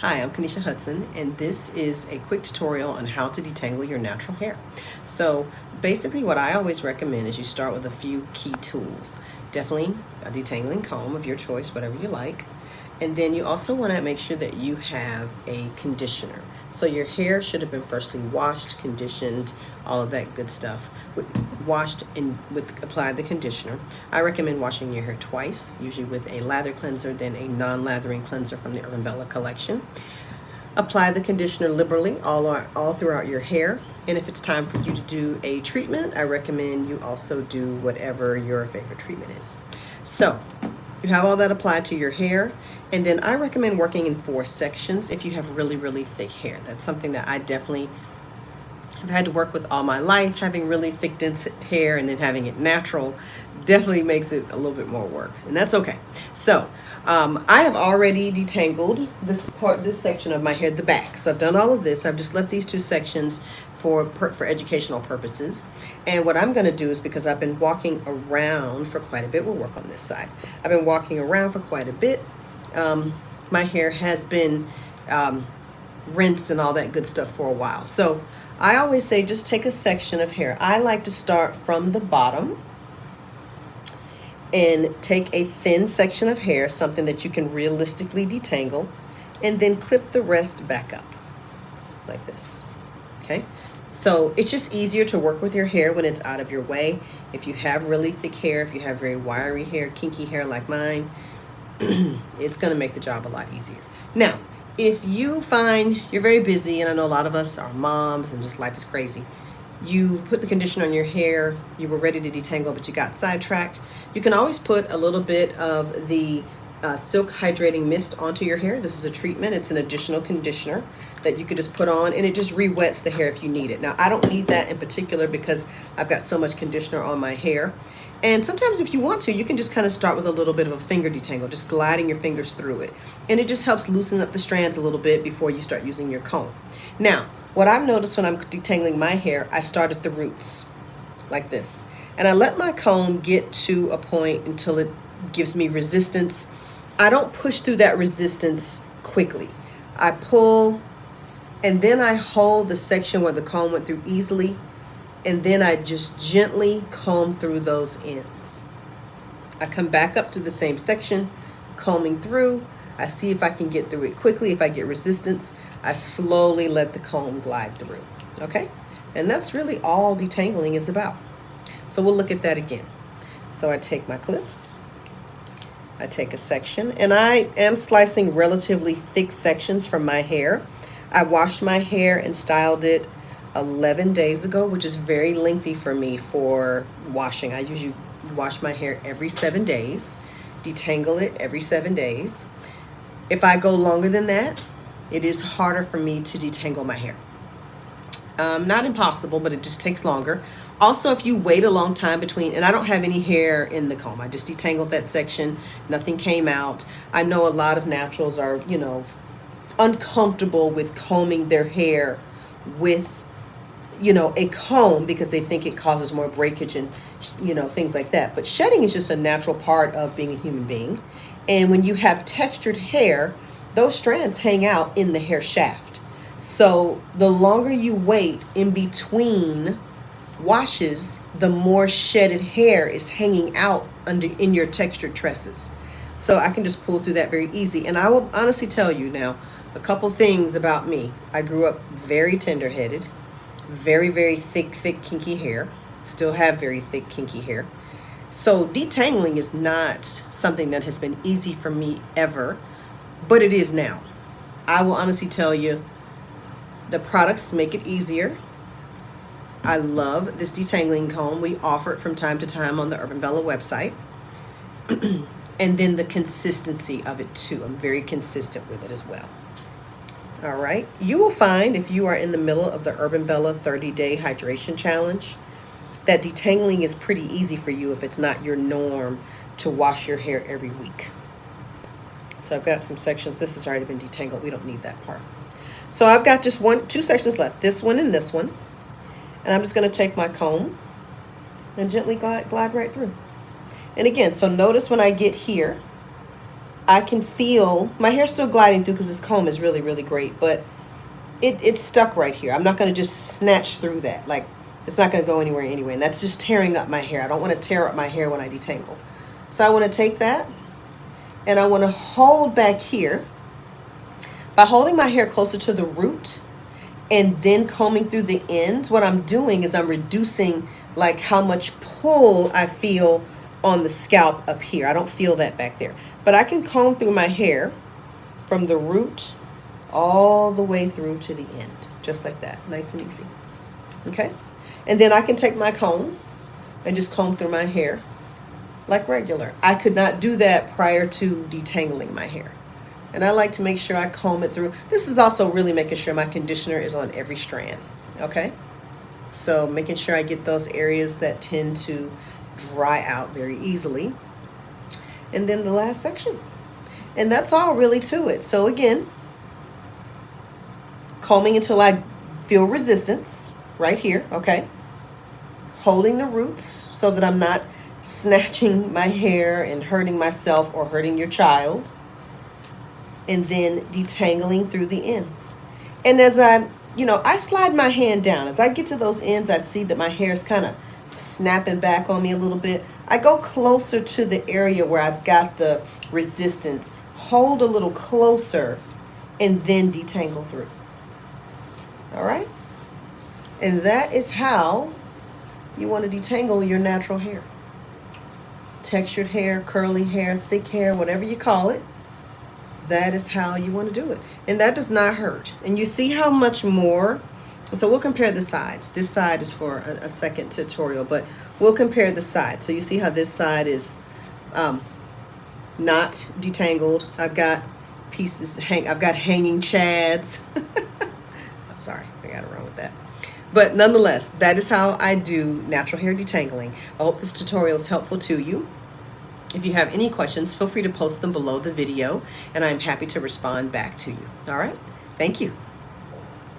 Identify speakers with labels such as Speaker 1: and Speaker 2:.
Speaker 1: Hi, I'm Kanisha Hudson, and this is a quick tutorial on how to detangle your natural hair. So basically what I always recommend is you start with a few key tools. Definitely a detangling comb of your choice, whatever you like. And then you also want to make sure that you have a conditioner. So your hair should have been firstly washed, conditioned, all of that good stuff. Washed and applied the conditioner. I recommend washing your hair twice, usually with a lather cleanser, then a non-lathering cleanser from the Urban Bella collection. Apply the conditioner liberally all throughout your hair. And if it's time for you to do a treatment, I recommend you also do whatever your favorite treatment is. So you have all that applied to your hair, and then I recommend working in 4 sections if you have really, really thick hair. That's something that I definitely have had to work with all my life. Having really thick, dense hair and then having it natural definitely makes it a little bit more work, and that's okay. So I have already detangled this section of my hair, the back. So I've done all of this. I've just left these 2 sections for educational purposes. And what I'm going to do is, because I've been walking around for quite a bit, we'll work on this side. I've been walking around for quite a bit. My hair has been rinsed and all that good stuff for a while. So I always say just take a section of hair. I like to start from the bottom and take a thin section of hair, something that you can realistically detangle, and then clip the rest back up like this. Okay, so it's just easier to work with your hair when it's out of your way. If you have really thick hair, if you have very wiry hair, kinky hair like mine, it's going to make the job a lot easier. Now, if you find you're very busy, and I know a lot of us are moms and just life is crazy, you put the conditioner on your hair, you were ready to detangle, but you got sidetracked, you can always put a little bit of the silk hydrating mist onto your hair. This is a treatment. It's an additional conditioner that you could just put on, and it just re-wets the hair if you need it. Now, I don't need that in particular because I've got so much conditioner on my hair. And sometimes if you want to, you can just kind of start with a little bit of a finger detangle, just gliding your fingers through it. And it just helps loosen up the strands a little bit before you start using your comb. Now, what I've noticed when I'm detangling my hair, I start at the roots, like this. And I let my comb get to a point until it gives me resistance. I don't push through that resistance quickly. I pull, and then I hold the section where the comb went through easily, and then I just gently comb through those ends. I come back up to the same section, combing through. I see if I can get through it quickly. If I get resistance, I slowly let the comb glide through. Okay? And that's really all detangling is about. So we'll look at that again. So I take my clip, I take a section, and I am slicing relatively thick sections from my hair. I washed my hair and styled it 11 days ago, which is very lengthy for me for washing. I usually wash my hair every 7 days, detangle it every 7 days. If I go longer than that, it is harder for me to detangle my hair. Not impossible, but it just takes longer. Also, if you wait a long time between, and I don't have any hair in the comb, I just detangled that section, nothing came out. I know a lot of naturals are, uncomfortable with combing their hair with, a comb because they think it causes more breakage and, things like that. But shedding is just a natural part of being a human being. And when you have textured hair, those strands hang out in the hair shaft. So the longer you wait in between washes, the more shedded hair is hanging out in your textured tresses. So I can just pull through that very easy. And I will honestly tell you now a couple things about me. I grew up very tender-headed, very, very thick, kinky hair. Still have very thick, kinky hair. So detangling is not something that has been easy for me ever, but it is now. I will honestly tell you, the products make it easier. I love this detangling comb. We offer it from time to time on the Urban Bella website. And then the consistency of it too. I'm very consistent with it as well. All right. You will find if you are in the middle of the Urban Bella 30-day hydration challenge that detangling is pretty easy for you if it's not your norm to wash your hair every week. So I've got some sections. This has already been detangled. We don't need that part. So I've got just 2 sections left, this one and this one. And I'm just going to take my comb and gently glide right through. And again, so notice when I get here, I can feel my hair still gliding through because this comb is really, really great, but it's stuck right here. I'm not going to just snatch through that. Like, it's not going to go anywhere anyway. And that's just tearing up my hair. I don't want to tear up my hair when I detangle. So I want to take that and I want to hold back here. By holding my hair closer to the root and then combing through the ends, what I'm doing is I'm reducing like how much pull I feel on the scalp up here. I don't feel that back there. But I can comb through my hair from the root all the way through to the end, just like that, nice and easy. Okay, and then I can take my comb and just comb through my hair like regular. I could not do that prior to detangling my hair, and I like to make sure I comb it through. This is also really making sure my conditioner is on every strand. Okay, so making sure I get those areas that tend to dry out very easily, and then the last section, and that's all really to it. So again, combing until I feel resistance right here, okay? Holding the roots so that I'm not snatching my hair and hurting myself or hurting your child. And then detangling through the ends. And as I slide my hand down. As I get to those ends, I see that my hair is kind of snapping back on me a little bit. I go closer to the area where I've got the resistance. Hold a little closer and then detangle through. All right, and that is how you want to detangle your natural hair. Textured hair, curly hair, thick hair, whatever you call it. That is how you want to do it. And that does not hurt. And you see how much more. So we'll compare the sides. This side is for a second tutorial, but we'll compare the sides. So you see how this side is not detangled. I've got pieces, I've got hanging chads. Sorry, I got it wrong with that. But nonetheless, that is how I do natural hair detangling. I hope this tutorial is helpful to you. If you have any questions, feel free to post them below the video, and I'm happy to respond back to you. All right? Thank you.